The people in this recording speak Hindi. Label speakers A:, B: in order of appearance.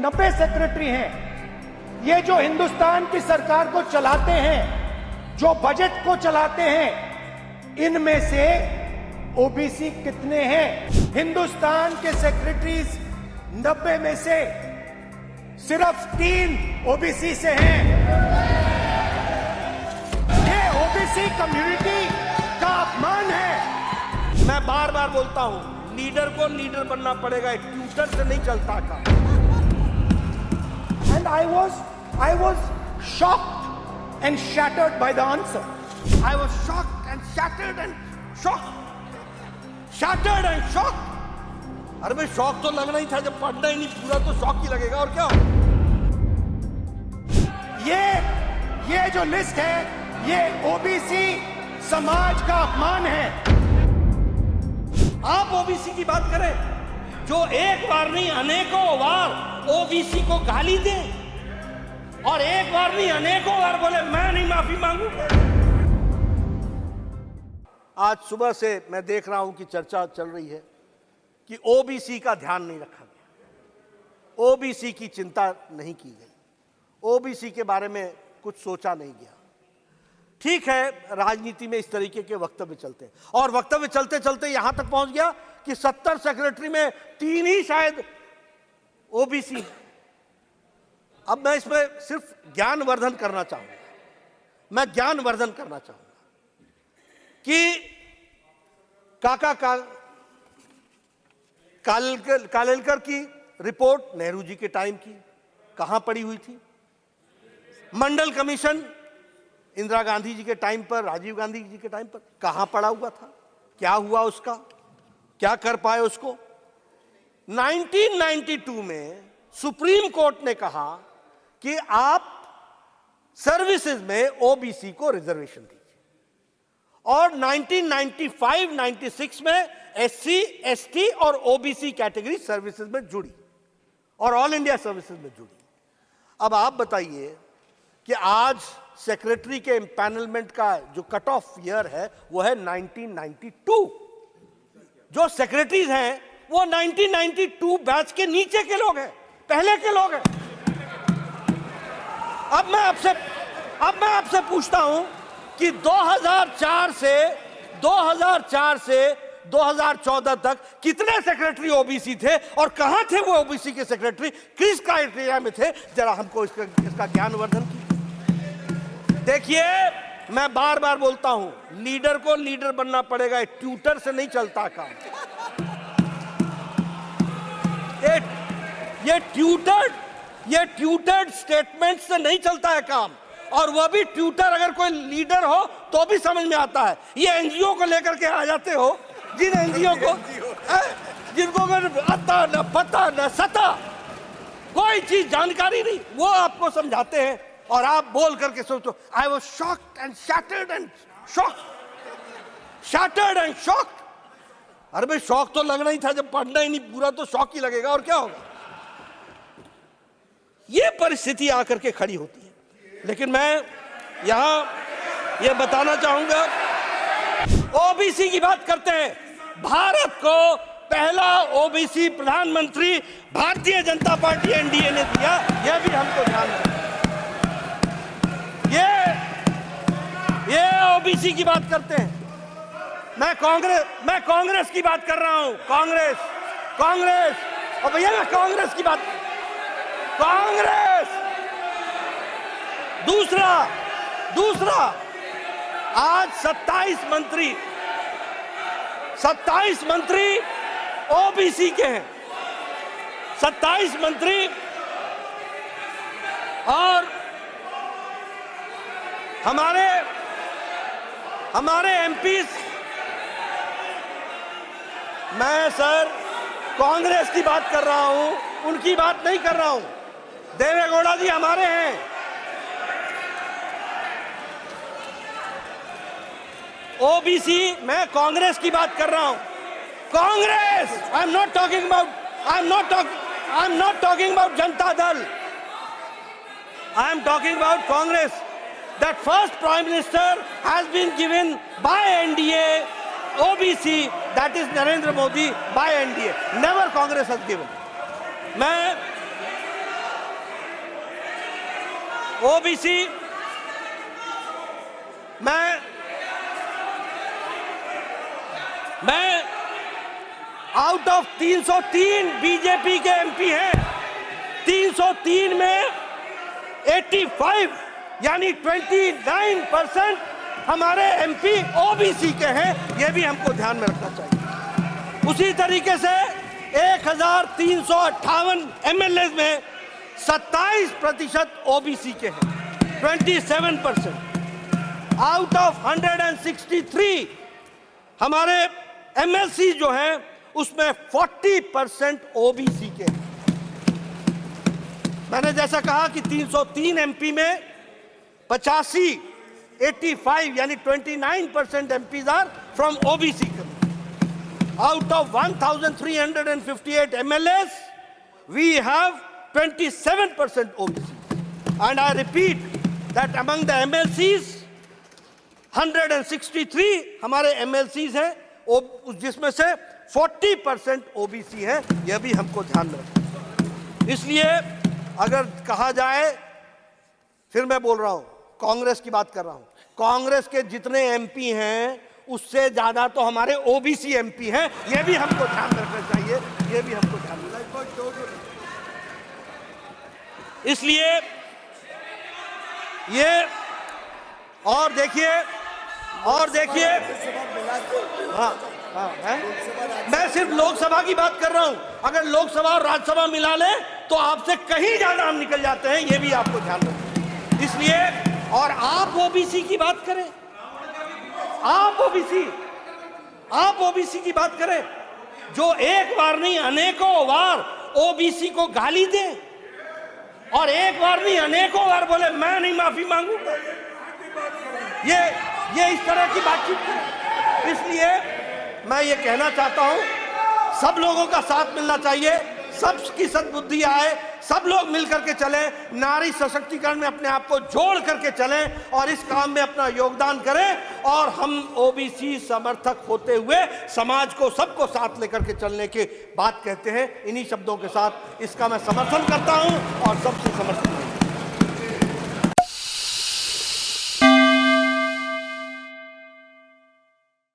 A: 90 सेक्रेटरी हैं। ये जो हिंदुस्तान की सरकार को चलाते हैं, जो बजट को चलाते हैं, इनमें से ओबीसी कितने हैं? हिंदुस्तान के सेक्रेटरीज 90 में से सिर्फ 3 ओबीसी से हैं। ये ओबीसी कम्युनिटी का अपमान है।
B: मैं बार बार बोलता हूं, लीडर को लीडर बनना पड़ेगा, ट्यूटर से नहीं चलता का।
A: And I was shocked and shattered by the answer.
B: I was shocked and shattered and shocked. Shattered and shocked. अरे भाई शौक तो लगना ही था, जब पढ़ना ही नहीं पूरा तो शौक ही लगेगा और क्या।
A: ये जो लिस्ट है, ये ओबीसी समाज का अपमान है।
B: आप ओबीसी की बात करें जो एक बार नहीं अनेकों बार ओबीसी को गाली दे और एक बार नहीं अनेकों बार बोले मैं नहीं माफी मांगूंगा। आज सुबह से मैं देख रहा हूं कि चर्चा चल रही है कि ओबीसी का ध्यान नहीं रखा गया, ओबीसी की चिंता नहीं की गई, ओबीसी के बारे में कुछ सोचा नहीं गया। ठीक है, राजनीति में इस तरीके के वक्तव्य चलते हैं और वक्तव्य चलते चलते यहां तक पहुंच गया कि 70 सेक्रेटरी में 3 ही शायद ओबीसी। अब मैं इसमें सिर्फ ज्ञानवर्धन करना चाहूंगा, मैं ज्ञानवर्धन करना चाहूंगा कि कालेलकर की रिपोर्ट नेहरू जी के टाइम की कहां पड़ी हुई थी? मंडल कमीशन इंदिरा गांधी जी के टाइम पर, राजीव गांधी जी के टाइम पर कहां पड़ा हुआ था? क्या हुआ उसका? क्या कर पाए उसको? 1992 में सुप्रीम कोर्ट ने कहा कि आप सर्विसेज में ओबीसी को रिजर्वेशन दीजिए और 1995-96 में एससी, एसटी और ओबीसी कैटेगरी सर्विसेज में जुड़ी और ऑल इंडिया सर्विसेज में जुड़ी। अब आप बताइए कि आज सेक्रेटरी के एम्पैनलमेंट का जो कट ऑफ ईयर है वो है 1992। जो सेक्रेटरीज हैं वो 1992 बैच के नीचे के लोग हैं, पहले के लोग हैं। अब मैं आपसे पूछता हूं कि 2004 से 2014 तक कितने सेक्रेटरी ओबीसी थे और कहां थे वो ओबीसी के सेक्रेटरी, किस क्राइटेरिया में थे? जरा हमको इसका ज्ञानवर्धन कीजिए। देखिए, मैं बार बार बोलता हूं, लीडर को लीडर बनना पड़ेगा, ट्यूटर से नहीं चलता काम। ये ट्यूटर्ड स्टेटमेंट से नहीं चलता है काम, और वह भी ट्यूटर अगर कोई लीडर हो तो भी समझ में आता है। ये एनजीओ को लेकर के आ जाते हो, जिन एनजीओ को जिनको आता न पता न सता, कोई चीज जानकारी नहीं, वो आपको समझाते हैं और आप बोल करके सोचो I was shocked and shattered and shocked. अरे भाई शौक तो लगना ही था, जब पढ़ना ही नहीं पूरा तो शौक ही लगेगा और क्या होगा। ये परिस्थिति आकर के खड़ी होती है। लेकिन मैं यहां यह बताना चाहूंगा, ओबीसी की बात करते हैं, भारत को पहला ओबीसी प्रधानमंत्री भारतीय जनता पार्टी एनडीए ने दिया, यह भी हमको ध्यान रखना। ये ओबीसी की बात करते हैं। मैं कांग्रेस की बात कर रहा हूं, कांग्रेस और भैया मैं कांग्रेस की बात, कांग्रेस। दूसरा आज 27 मंत्री ओबीसी के हैं, 27 मंत्री, और हमारे एमपीज। मैं सर कांग्रेस की बात कर रहा हूं, उनकी बात नहीं कर रहा हूं। देवेगौड़ा जी हमारे हैं, ओबीसी। मैं कांग्रेस की बात कर रहा हूं, Congress. I am not talking about Janata Dal, I am talking about Congress. That first Prime Minister has been given by NDA OBC, that is Narendra Modi by NDA. Never Congress has given. OBC मैं आउट ऑफ 303 बीजेपी के एमपी हैं, 303 में 85 यानी 29% हमारे एमपी ओबीसी के हैं। यह भी हमको ध्यान में रखना चाहिए। उसी तरीके से 1358 एमएलए में 27% ओबीसी के हैं, 27%। आउट ऑफ 163 हमारे एमएलसी जो हैं उसमें 40% ओबीसी के हैं। मैंने जैसा कहा कि 303 एमपी में 85 यानी 29% MPs are from OBC. Out of 1,358 MLAs, we have 27% OBC. And I repeat that among the MLCs, 163 हमारे MLCs हैं, जिसमें से 40% OBC हैं। यह भी हमको ध्यान में रखना। इसलिए अगर कहा जाए, फिर मैं बोल रहा हूं, कांग्रेस की बात कर रहा हूं, कांग्रेस के जितने एमपी हैं उससे ज्यादा तो हमारे ओबीसी एमपी हैं। यह भी हमको ध्यान रखना चाहिए, यह भी हमको ध्यान रखना चाहिए। इसलिए ये और देखिए मैं सिर्फ लोकसभा की बात कर रहा हूं। अगर लोकसभा और राज्यसभा मिला ले तो आपसे कहीं ज्यादा हम निकल जाते हैं। यह भी आपको ध्यान रखना। इसलिए और आप ओबीसी की बात करें, आप ओबीसी की बात करें, जो एक बार नहीं अनेकों बार ओबीसी को गाली दे और एक बार नहीं अनेकों बार बोले मैं नहीं माफी मांगूंगा, ये इस तरह की बातचीत है। इसलिए मैं ये कहना चाहता हूं, सब लोगों का साथ मिलना चाहिए, सबकी सद्बुद्धि आए, सब लोग मिलकर के चलें, नारी सशक्तिकरण में अपने आप को जोड़ करके चलें और इस काम में अपना योगदान करें। और हम ओबीसी समर्थक होते हुए समाज को सबको साथ लेकर के चलने की बात कहते हैं। इन्हीं शब्दों के साथ इसका मैं समर्थन करता हूं और सबसे समर्थन